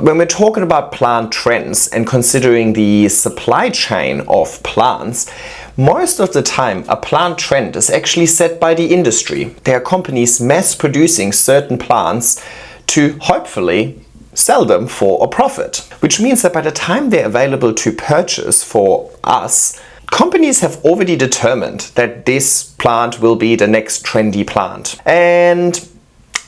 When we're talking about plant trends and considering the supply chain of plants, most of the time a plant trend is actually set by the industry. There are companies mass producing certain plants to hopefully sell them for a profit, which means that by the time they're available to purchase for us, companies have already determined that this plant will be the next trendy plant. And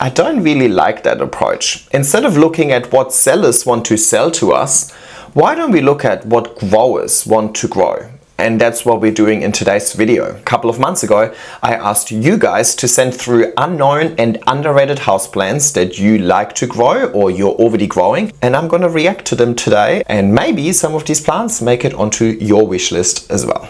I don't really like that approach. Instead of looking at what sellers want to sell to us, why don't we look at what growers want to grow? And that's what we're doing in today's video. A couple of months ago, I asked you guys to send through unknown and underrated houseplants that you like to grow or you're already growing. And I'm gonna react to them today. And maybe some of these plants make it onto your wish list as well.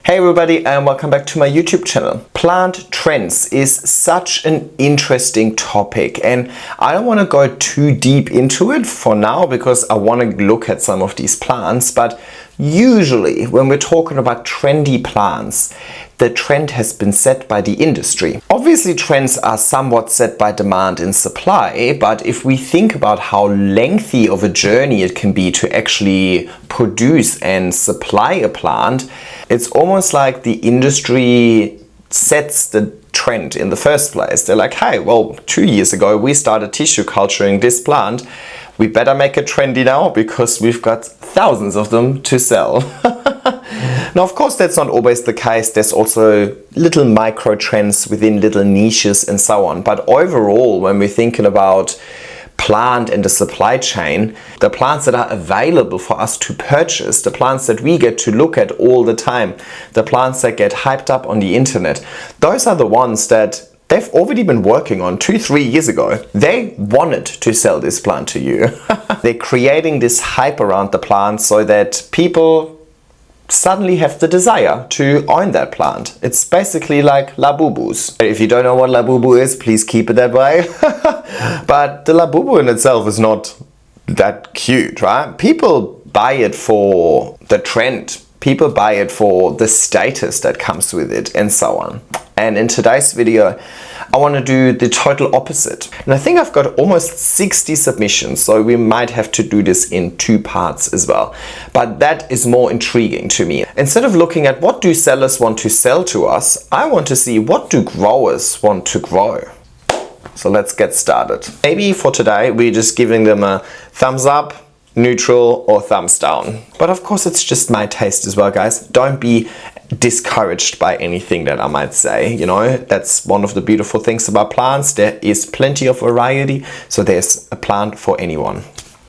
Hey everybody, and welcome back to my YouTube channel. Plant trends is such an interesting topic, and I don't want to go too deep into it for now because I want to look at some of these plants. But usually when we're talking about trendy plants, the trend has been set by the industry. Obviously trends are somewhat set by demand and supply, but if we think about how lengthy of a journey it can be to actually produce and supply a plant, it's almost like the industry sets the trend in the first place. They're like, hey, well, 2 years ago we started tissue culturing this plant. We better make it trendy now because we've got thousands of them to sell. Now, of course, that's not always the case. There's also little micro trends within little niches and so on. But overall, when we're thinking about plant and the supply chain, the plants that are available for us to purchase, the plants that we get to look at all the time, the plants that get hyped up on the internet, those are the ones that they've already been working on 2-3 years ago. They wanted to sell this plant to you. They're creating this hype around the plant so that people suddenly have the desire to own that plant. It's basically like labubus. If you don't know what labubu is, please keep it that way. But the labubu in itself is not that cute, right? People buy it for the trend. People buy it for the status that comes with it and so on. And in today's video, I want to do the total opposite. And I think I've got almost 60 submissions, so we might have to do this in 2 parts as well. But that is more intriguing to me. Instead of looking at what do sellers want to sell to us, I want to see what do growers want to grow. So let's get started. Maybe for today, we're just giving them a thumbs up, neutral, or thumbs down. But of course, it's just my taste as well, guys. Don't be discouraged by anything that I might say. You know, that's one of the beautiful things about plants. There is plenty of variety, so there's a plant for anyone.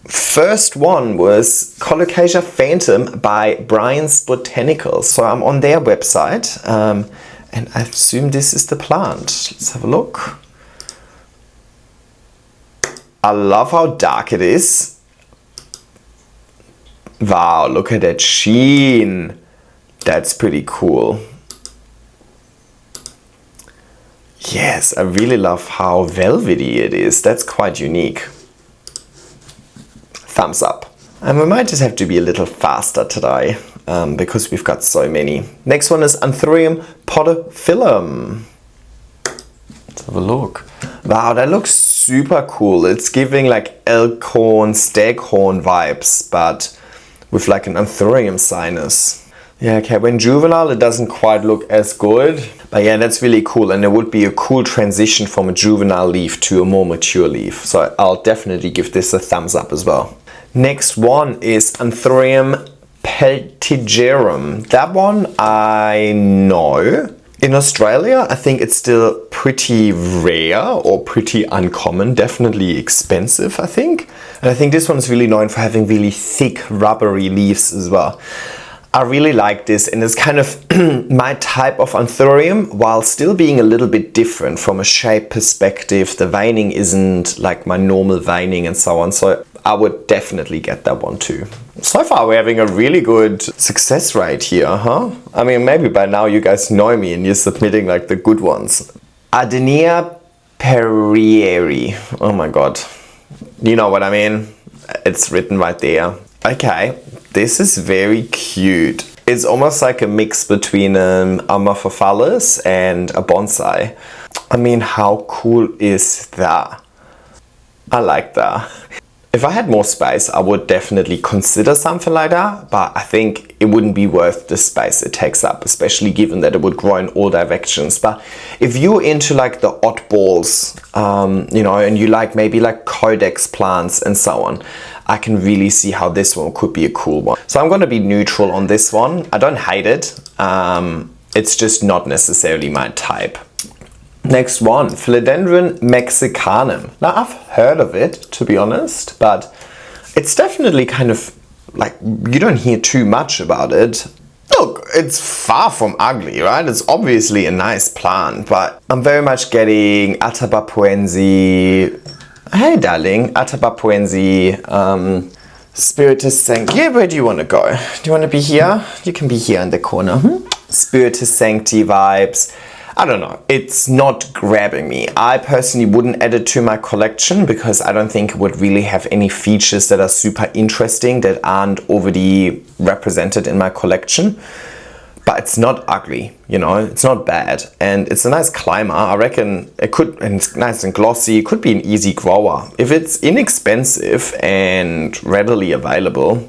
First one was Colocasia Phantom by Brian's Botanicals. So I'm on their website, and I assume this is the plant. Let's have a look. I love how dark it is. Wow, look at that sheen. That's pretty cool. Yes, I really love how velvety it is. That's quite unique. Thumbs up. And we might just have to be a little faster today because we've got so many. Next one is Anthurium podophyllum. Let's have a look. Wow, that looks super cool. It's giving like elkhorn, staghorn vibes, but with like an Anthurium sinus. Yeah, okay, when juvenile it doesn't quite look as good, but yeah, that's really cool, and it would be a cool transition from a juvenile leaf to a more mature leaf. So I'll definitely give this a thumbs up as well. Next one is Anthurium peltigerum. That one I know. In Australia, I think it's still pretty rare or pretty uncommon, definitely expensive, I think. And I think this one is really known for having really thick, rubbery leaves as well. I really like this, and it's kind of my type of Anthurium while still being a little bit different from a shape perspective. The veining isn't like my normal veining and so on, so I would definitely get that one too. So far we're having a really good success rate here, huh? I mean, maybe by now you guys know me and you're submitting like the good ones. Adenia perrieri. Oh my god. You know what I mean? It's written right there. Okay, this is very cute. It's almost like a mix between an Amorphophallus and a bonsai. I mean, how cool is that? I like that. If I had more space, I would definitely consider something like that, but I think it wouldn't be worth the space it takes up, especially given that it would grow in all directions. But if you're into like the oddballs, you know, and you like maybe like codex plants and so on, I can really see how this one could be a cool one. So I'm going to be neutral on this one. I don't hate it. It's just not necessarily my type. Next one, Philodendron mexicanum. Now I've heard of it, to be honest, but it's definitely kind of like, you don't hear too much about it. Look, it's far from ugly, right? It's obviously a nice plant, but I'm very much getting Atabapuense. Hey darling, Atabapuense, Spiritus Sancti. Yeah, where do you want to go? Do you want to be here? You can be here in the corner. Spiritus Sancti vibes. I don't know, it's not grabbing me. I personally wouldn't add it to my collection because I don't think it would really have any features that are super interesting that aren't already represented in my collection. But it's not ugly, you know, it's not bad. And it's a nice climber. I reckon it could, and it's nice and glossy, it could be an easy grower. If it's inexpensive and readily available,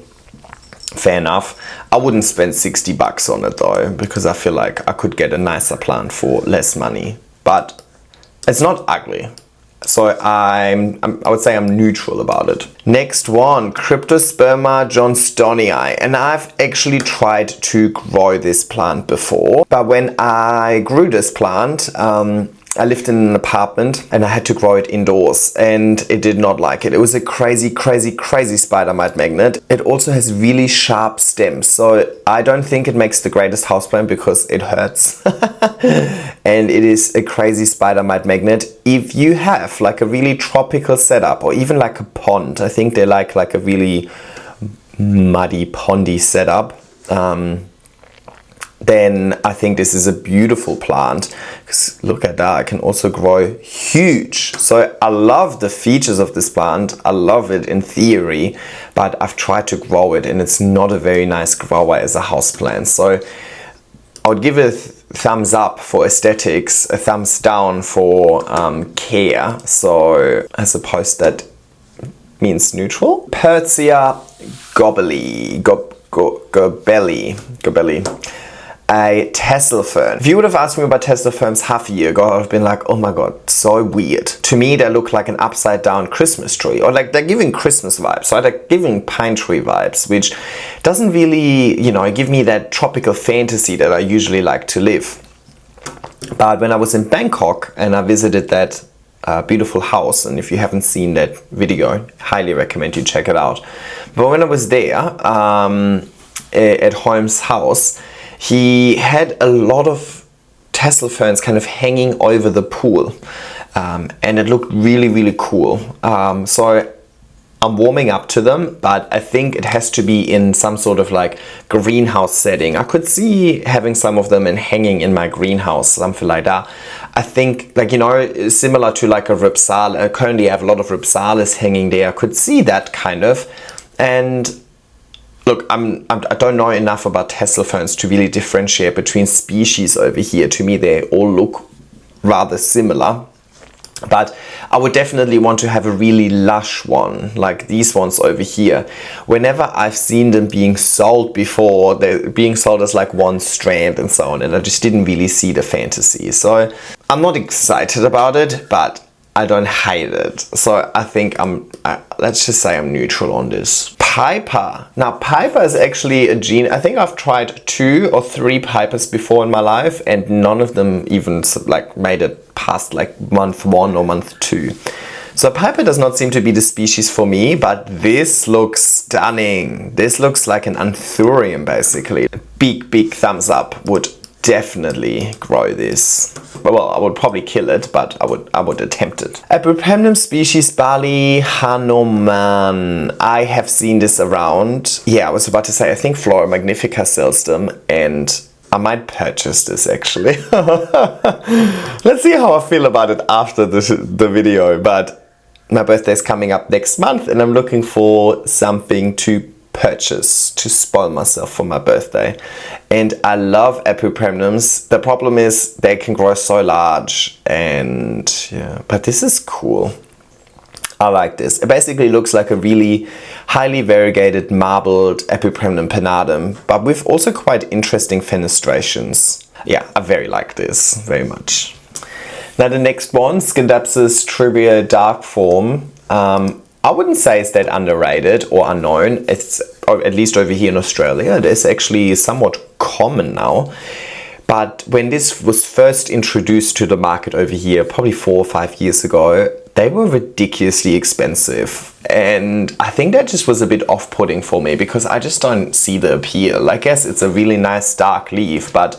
fair enough. I wouldn't spend 60 bucks on it though, because I feel like I could get a nicer plant for less money. But it's not ugly. So I would say I'm neutral about it. Next one, Cryptosperma johnstonii. And I've actually tried to grow this plant before. But when I grew this plant, I lived in an apartment and I had to grow it indoors and it did not like it. It was a crazy, crazy, crazy spider mite magnet. It also has really sharp stems, so I don't think it makes the greatest houseplant because it hurts. And it is a crazy spider mite magnet. If you have like a really tropical setup or even like a pond, I think they like a really muddy pondy setup, then I think this is a beautiful plant. Because look at that, it can also grow huge. So I love the features of this plant. I love it in theory, but I've tried to grow it and it's not a very nice grower as a houseplant. So I would give it a thumbs up for aesthetics, a thumbs down for care. So I suppose that means neutral. Pertzia gobelli. A tassel fern. If you would have asked me about tassel ferns half a year ago, I would have been like, oh my god, so weird. To me, they look like an upside down Christmas tree, or like they're giving Christmas vibes, right? They're giving pine tree vibes, which doesn't really, you know, give me that tropical fantasy that I usually like to live. But when I was in Bangkok and I visited that beautiful house, and if you haven't seen that video, highly recommend you check it out. But when I was there at Holmes' house, he had a lot of tassel ferns kind of hanging over the pool, and it looked really, really cool. So I'm warming up to them, but I think it has to be in some sort of like greenhouse setting. I could see having some of them and hanging in my greenhouse, something like that. I think, like, you know, similar to like a Rhipsalis. I currently have a lot of Rhipsalis hanging there. I could see that kind of. And look, I don't know enough about tassel ferns to really differentiate between species over here. To me, they all look rather similar. But I would definitely want to have a really lush one, like these ones over here. Whenever I've seen them being sold before, they're being sold as like one strand and so on, and I just didn't really see the fantasy. So I'm not excited about it, but I don't hate it. So I think let's just say I'm neutral on this. Piper. Now Piper is actually a gene. I think I've tried 2 or 3 Pipers before in my life and none of them even like made it past like month 1 or month 2. So Piper does not seem to be the species for me, but this looks stunning. This looks like an anthurium basically. Big thumbs up. Would definitely grow this. Well, I would probably kill it, but I would attempt it. Epipremnum species Bali Hanuman. I have seen this around. Yeah, I was about to say, I think Flora Magnifica sells them, and I might purchase this actually. Let's see how I feel about it after the video, but my birthday's coming up next month and I'm looking for something to purchase to spoil myself for my birthday. And I love epipremnums. The problem is they can grow so large, and yeah, but this is cool. I like this. It basically looks like a really highly variegated marbled epipremnum pennatum, but with also quite interesting fenestrations. Yeah, I very like this, very much. Now the next one, Scindapsus trivia dark form. I wouldn't say it's that underrated or unknown. It's, at least over here in Australia, it is actually somewhat common now. But when this was first introduced to the market over here, probably 4 or 5 years ago, they were ridiculously expensive. And I think that just was a bit off-putting for me because I just don't see the appeal. I guess it's a really nice dark leaf, but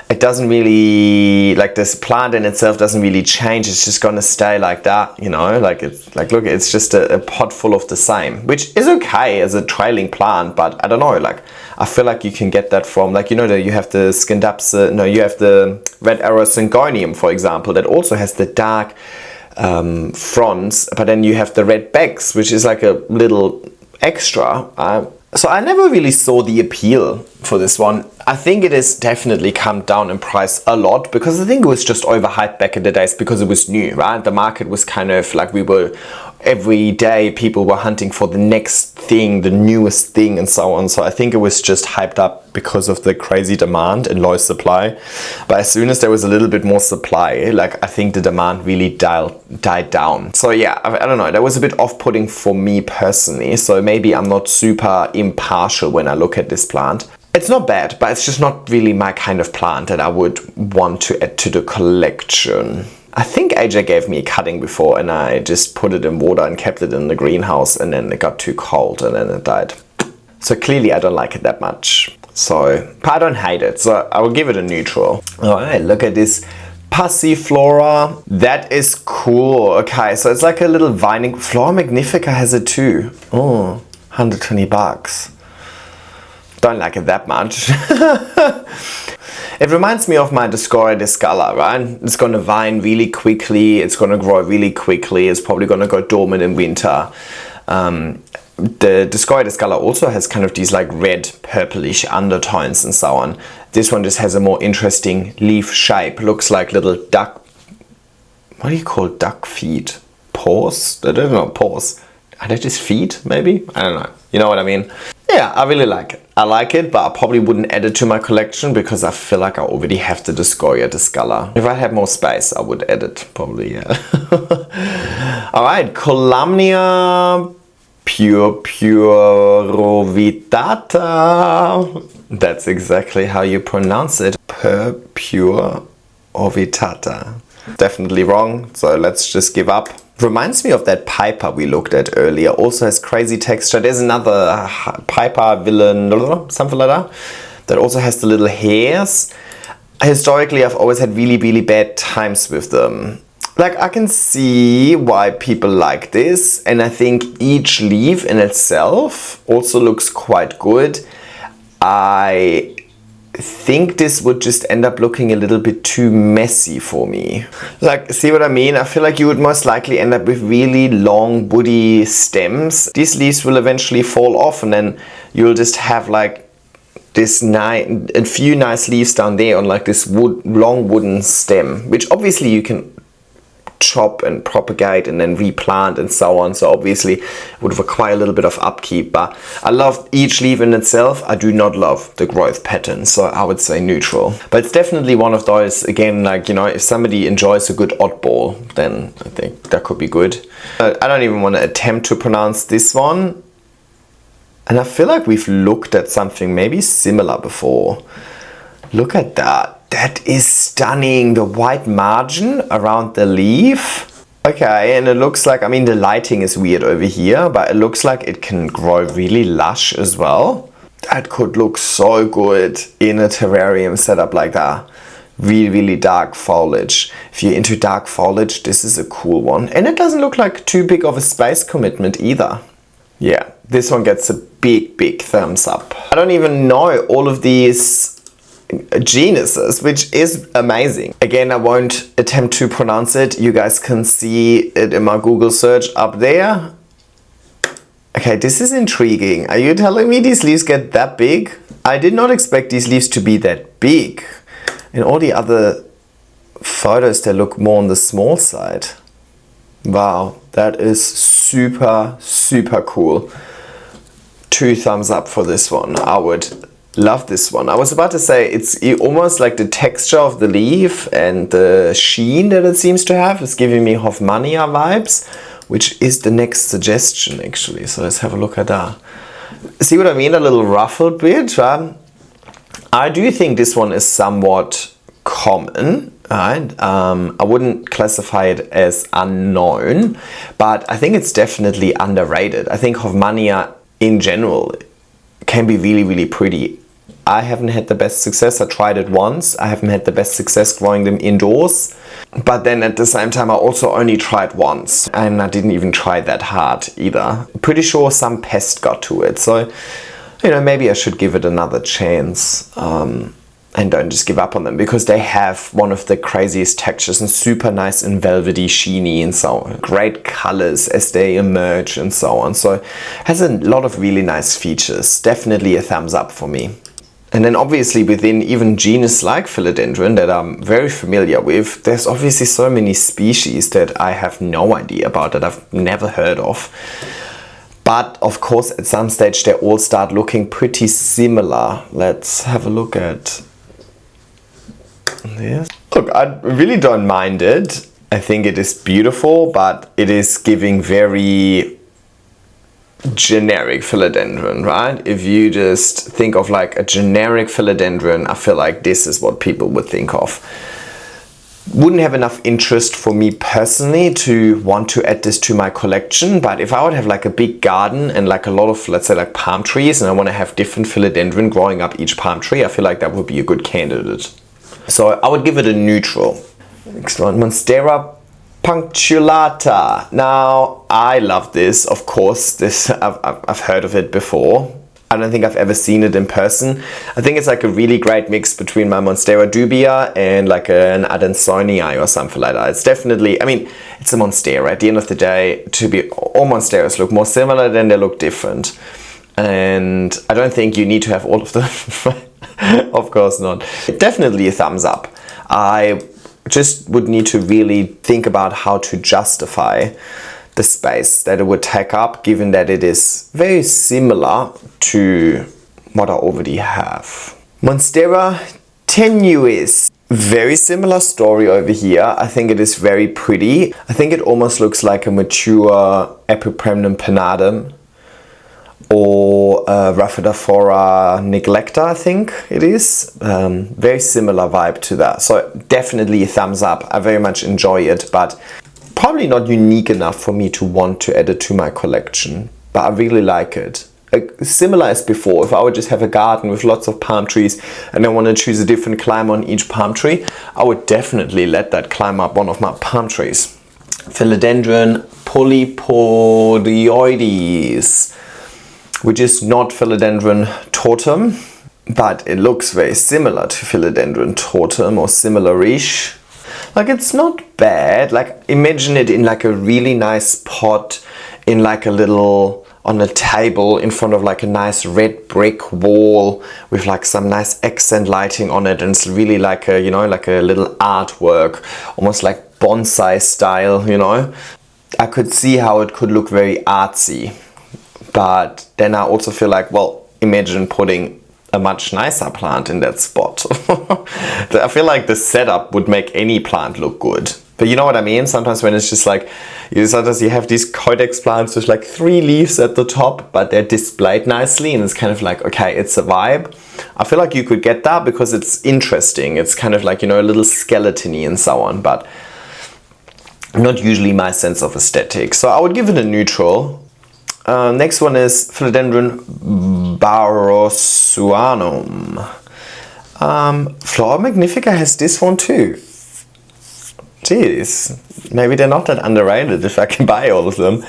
it doesn't really, like this plant in itself doesn't really change. It's just gonna stay like that, you know, like it's like, look, it's just a pot full of the same, which is okay as a trailing plant, but I don't know, like I feel like you can get that from, like, you know, you have the Scindapsus, no, you have the Red Arrow Syngonium, for example, that also has the dark fronds, but then you have the red backs, which is like a little extra. So I never really saw the appeal for this one. I think it has definitely come down in price a lot because I think it was just overhyped back in the days because it was new, right? The market was kind of like every day people were hunting for the next thing, the newest thing and so on. So I think it was just hyped up because of the crazy demand and low supply. But as soon as there was a little bit more supply, like I think the demand really died down. So yeah, I don't know, that was a bit off-putting for me personally. So maybe I'm not super impartial when I look at this plant. It's not bad, but it's just not really my kind of plant that I would want to add to the collection. I think AJ gave me a cutting before and I just put it in water and kept it in the greenhouse and then it got too cold and then it died. So clearly I don't like it that much. So, but I don't hate it, so I will give it a neutral. Alright, look at this Passiflora. That is cool. Okay, so it's like a little vining. Flora Magnifica has it too. Oh, $120. Don't like it that much. It reminds me of my Dioscorea discala, right? It's going to vine really quickly, it's going to grow really quickly, it's probably going to go dormant in winter. The Dioscorea discala also has kind of these like red purplish undertones and so on. This one just has a more interesting leaf shape. Looks like little duck, what do you call duck feet? Paws? I don't know, paws. Are they just feet maybe? I don't know. You know what I mean? Yeah, I really like it. I like it, but I probably wouldn't add it to my collection because I feel like I already have the Dioscorea discala. If I had more space, I would add it, probably, yeah. Alright, Columnia purpurovitata. That's exactly how you pronounce it. Purpurovitata. Definitely wrong, so let's just give up. Reminds me of that Piper we looked at earlier. Also has crazy texture. There's another Piper villain, something like that, that also has the little hairs. Historically, I've always had really, really bad times with them. Like, I can see why people like this, and I think each leaf in itself also looks quite good. I think this would just end up looking a little bit too messy for me. Like, see what I mean? I feel like you would most likely end up with really long woody stems. These leaves will eventually fall off and then you'll just have like this a few nice leaves down there on like this long wooden stem, which obviously you can chop and propagate and then replant and so on, so obviously it would require a little bit of upkeep, but I love each leaf in itself. I do not love the growth pattern, so I would say neutral. But it's definitely one of those, again, like, you know, if somebody enjoys a good oddball, then I think that could be good. I don't even want to attempt to pronounce this one, and I feel like we've looked at something maybe similar before. Look at that. That is stunning. The white margin around the leaf. Okay, and it looks like, I mean, the lighting is weird over here, but it looks like it can grow really lush as well. That could look so good in a terrarium setup like that. Really, really dark foliage. If you're into dark foliage, this is a cool one. And it doesn't look like too big of a space commitment either. Yeah, this one gets a big, big thumbs up. I don't even know all of these genuses, which is amazing. Again, I won't attempt to pronounce it. You guys can see it in my Google search up there. Okay, this is intriguing. Are you telling me these leaves get that big? I did not expect these leaves to be that big. In all the other photos, they look more on the small side. Wow, that is super, super cool. 2 thumbs up for this one. I would love this one. I was about to say it's almost like the texture of the leaf and the sheen that it seems to have is giving me Hoffmannia vibes, which is the next suggestion actually. So let's have a look at that. See what I mean? A little ruffled bit. Right? I do think this one is somewhat common. Right? I wouldn't classify it as unknown, but I think it's definitely underrated. I think Hoffmannia in general can be really, really pretty. I haven't had the best success. I tried it once. I haven't had the best success growing them indoors. But then at the same time, I also only tried once. And I didn't even try that hard either. Pretty sure some pest got to it. So, you know, maybe I should give it another chance. And don't just give up on them, because they have one of the craziest textures and super nice and velvety, sheeny and so on. Great colors as they emerge and so on. So has a lot of really nice features. Definitely a thumbs up for me. And then obviously within even genus like philodendron that I'm very familiar with, there's obviously so many species that I have no idea about, that I've never heard of. But of course at some stage they all start looking pretty similar. Let's have a look at this. Look, I really don't mind it. I think it is beautiful, but it is giving very generic philodendron, right? If you just think of like a generic philodendron, I feel like this is what people would think of. Wouldn't have enough interest for me personally to want to add this to my collection, but if I would have like a big garden and like a lot of, let's say, like palm trees, and I want to have different philodendron growing up each palm tree, I feel like that would be a good candidate. So I would give it a neutral. Next one, Monstera punctulata. Now, I love this, of course. This I've heard of it before. I don't think I've ever seen it in person. I think it's like a really great mix between my Monstera dubia and like an Adansonii or something like that. It's definitely, I mean, it's a Monstera. At the end of the day, all Monsteras look more similar than they look different. And I don't think you need to have all of them. Of course not. Definitely a thumbs up. I just would need to really think about how to justify the space that it would take up, given that it is very similar to what I already have. Monstera tenuis. Very similar story over here. I think it is very pretty. I think it almost looks like a mature Epipremnum pinnadum or Rhaphidophora neglecta, I think it is. Very similar vibe to that. So definitely a thumbs up. I very much enjoy it, but probably not unique enough for me to want to add it to my collection. But I really like it. Similar as before, if I would just have a garden with lots of palm trees and I want to choose a different climber on each palm tree, I would definitely let that climb up one of my palm trees. Philodendron polypodioides, which is not Philodendron tortum, but it looks very similar to Philodendron tortum or similar-ish. Like, it's not bad. Like, imagine it in like a really nice pot in like a little, on a table in front of like a nice red brick wall with like some nice accent lighting on it, and it's really like a, you know, like a little artwork, almost like bonsai style, you know. I could see how it could look very artsy. But then I also feel like, well, imagine putting a much nicer plant in that spot. I feel like the setup would make any plant look good. But you know what I mean? Sometimes when it's just like, sometimes you have these codex plants with like 3 leaves at the top, but they're displayed nicely, and it's kind of like, okay, it's a vibe. I feel like you could get that because it's interesting. It's kind of like, you know, a little skeleton-y and so on, but not usually my sense of aesthetic. So I would give it a neutral. Next one is Philodendron barosuanum. Flora Magnifica has this one too. Jeez, maybe they're not that underrated if I can buy all of them.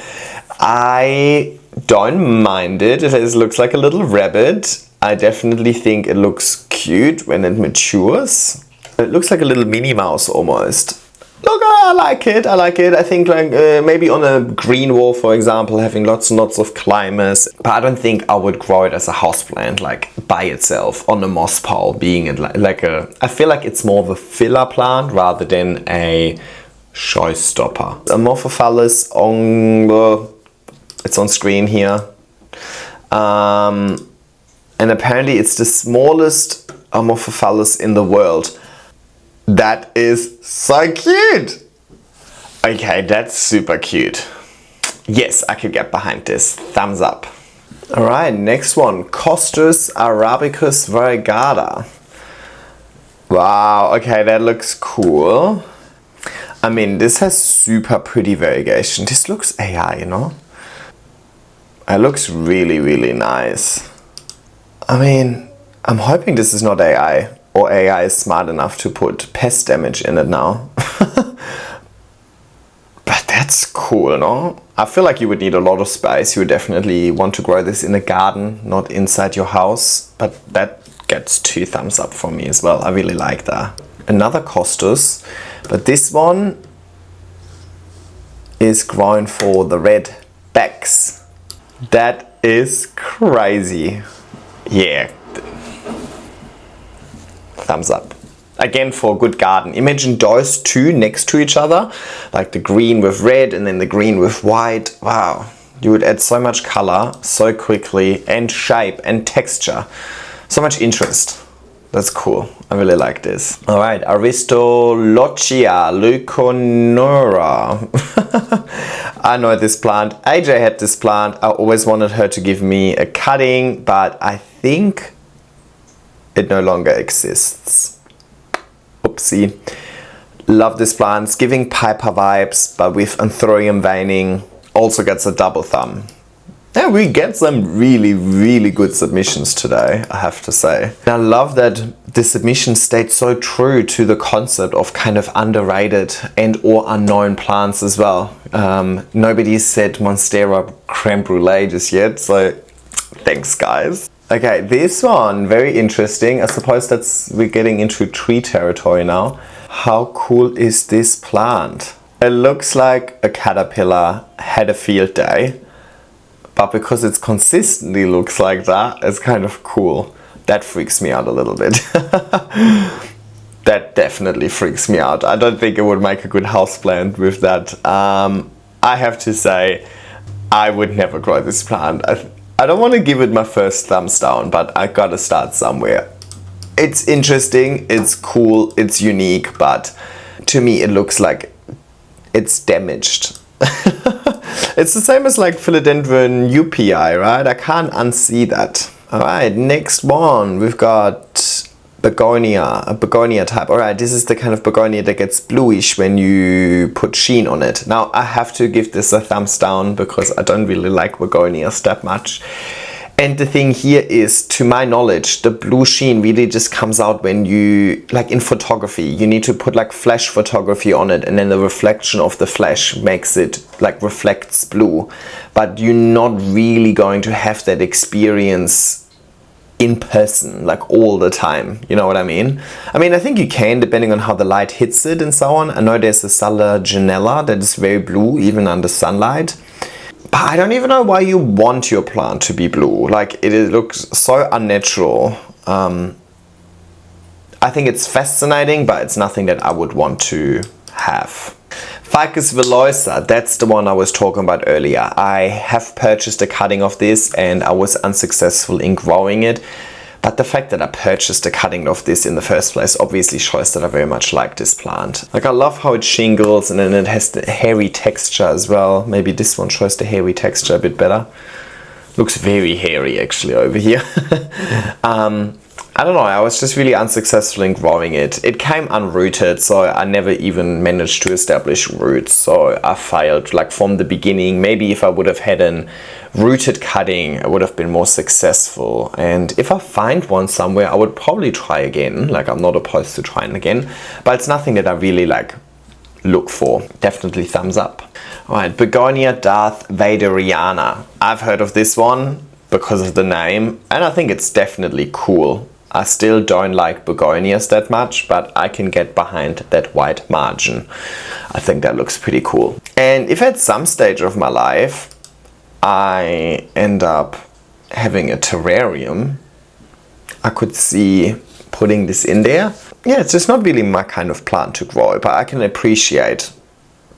I don't mind it. It looks like a little rabbit. I definitely think it looks cute when it matures. It looks like a little Minnie Mouse almost. Look, I like it. I like it. I think like maybe on a green wall, for example, having lots and lots of climbers. But I don't think I would grow it as a houseplant, like by itself on a moss pile, being it like a. I feel like it's more of a filler plant rather than a showstopper. Amorphophallus on the. It's on screen here. And apparently it's the smallest Amorphophallus in the world. That is so cute! Okay, that's super cute. Yes, I could get behind this. Thumbs up. Alright, next one. Costus arabicus variegata. Wow, okay, that looks cool. I mean, this has super pretty variegation. This looks AI, you know? It looks really, really nice. I mean, I'm hoping this is not AI. Or AI is smart enough to put pest damage in it now. But that's cool, no? I feel like you would need a lot of space. You would definitely want to grow this in a garden, not inside your house. But that gets 2 thumbs up for me as well. I really like that. Another Costus, but this one is grown for the red backs. That is crazy. Yeah. Thumbs up. Again, for a good garden. Imagine those two next to each other, like the green with red and then the green with white. Wow, you would add so much color so quickly, and shape and texture. So much interest. That's cool. I really like this. All right, Aristolochia leuconura. I know this plant. AJ had this plant. I always wanted her to give me a cutting, but I think it no longer exists. Oopsie. Love this plant. It's giving Piper vibes, but with anthurium veining. Also gets a double thumb. Yeah, we get some really, really good submissions today, I have to say. And I love that the submission stayed so true to the concept of kind of underrated and or unknown plants as well. Nobody said Monstera creme brulee just yet, so thanks guys. Okay, this one, very interesting. I suppose we're getting into tree territory now. How cool is this plant? It looks like a caterpillar had a field day, but because it's consistently looks like that, it's kind of cool. That freaks me out a little bit. That definitely freaks me out. I don't think it would make a good houseplant with that. I have to say, I would never grow this plant. I don't want to give it my first thumbs down, but I gotta start somewhere. It's interesting, it's cool, it's unique, but to me it looks like it's damaged. It's the same as like Philodendron UPI, right? I can't unsee that. Alright, next one, we've got begonia, a begonia type. Alright, this is the kind of begonia that gets bluish when you put sheen on it. Now, I have to give this a thumbs down because I don't really like begonias that much. And the thing here is, to my knowledge, the blue sheen really just comes out when you, like in photography, you need to put like flash photography on it and then the reflection of the flash makes it like reflects blue. But you're not really going to have that experience in person, like all the time, you know what I mean? I mean, I think you can, depending on how the light hits it and so on. I know there's a Salagenella that is very blue, even under sunlight. But I don't even know why you want your plant to be blue. Like, it looks so unnatural. I think it's fascinating, but it's nothing that I would want to have. Ficus villosa, that's the one I was talking about earlier. I have purchased a cutting of this and I was unsuccessful in growing it. But the fact that I purchased a cutting of this in the first place obviously shows that I very much like this plant. Like, I love how it shingles and then it has the hairy texture as well. Maybe this one shows the hairy texture a bit better. Looks very hairy actually over here. I don't know, I was just really unsuccessful in growing it. It came unrooted, so I never even managed to establish roots. So I failed like from the beginning. Maybe if I would have had an rooted cutting, I would have been more successful. And if I find one somewhere, I would probably try again. Like, I'm not opposed to trying again, but it's nothing that I really like look for. Definitely thumbs up. All right, Begonia Darth Vaderiana. I've heard of this one because of the name, and I think it's definitely cool. I still don't like begonias that much, but I can get behind that white margin. I think that looks pretty cool. And if at some stage of my life I end up having a terrarium, I could see putting this in there. Yeah, it's just not really my kind of plant to grow, but I can appreciate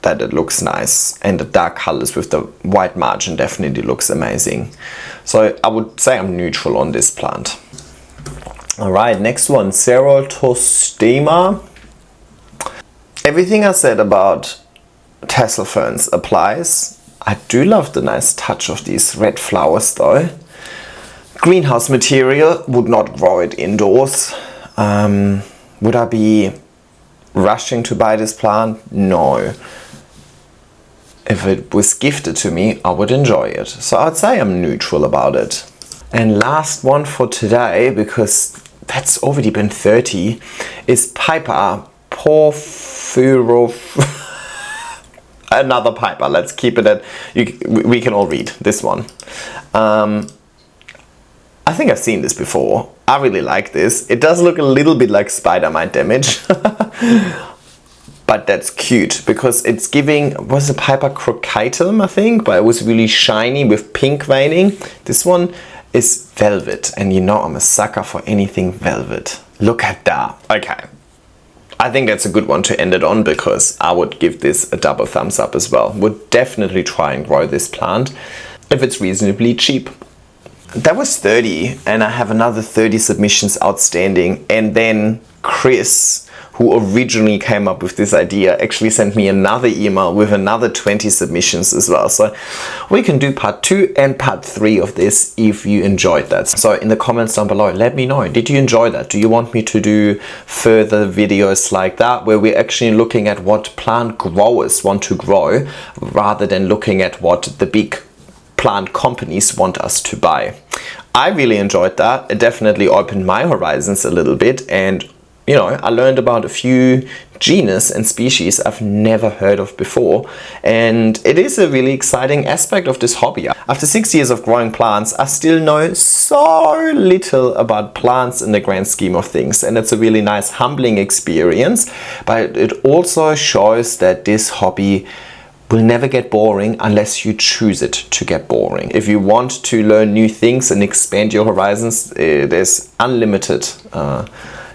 that it looks nice, and the dark colors with the white margin definitely looks amazing. So I would say I'm neutral on this plant. Alright, next one, Cerotostema. Everything I said about tassel ferns applies. I do love the nice touch of these red flowers though. Greenhouse material, would not grow it indoors. Would I be rushing to buy this plant? No. If it was gifted to me, I would enjoy it. So I'd say I'm neutral about it. And last one for today, because that's already been 30, is Piper Porphyro. Another Piper. Let's keep it at, we can all read this one. I think I've seen this before. I really like this. It does look a little bit like spider mite damage. But that's cute because it's giving, was it Piper crocatum, I think, but it was really shiny with pink veining. This one is velvet, and you know I'm a sucker for anything velvet. Look at that. Okay. I think that's a good one to end it on because I would give this a double thumbs up as well. Would definitely try and grow this plant if it's reasonably cheap. That was 30, and I have another 30 submissions outstanding, and then Chris, who originally came up with this idea, actually sent me another email with another 20 submissions as well. So we can do part 2 and part 3 of this if you enjoyed that. So in the comments down below, let me know, did you enjoy that? Do you want me to do further videos like that where we're actually looking at what plant growers want to grow rather than looking at what the big plant companies want us to buy? I really enjoyed that. It definitely opened my horizons a little bit, and you know, I learned about a few genus and species I've never heard of before, and it is a really exciting aspect of this hobby. After 6 years of growing plants, I still know so little about plants in the grand scheme of things, and it's a really nice humbling experience, but it also shows that this hobby will never get boring unless you choose it to get boring. If you want to learn new things and expand your horizons, there's unlimited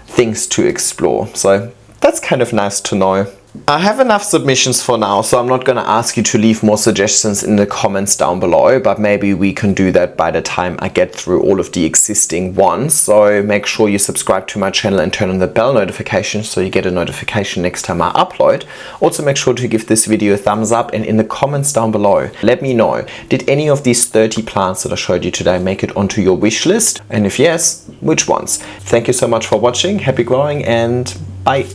things to explore. So that's kind of nice to know. I have enough submissions for now, so I'm not going to ask you to leave more suggestions in the comments down below, but maybe we can do that by the time I get through all of the existing ones. So make sure you subscribe to my channel and turn on the bell notification so you get a notification next time I upload. Also make sure to give this video a thumbs up, and in the comments down below, let me know, did any of these 30 plants that I showed you today make it onto your wish list? And if yes, which ones? Thank you so much for watching, happy growing, and bye!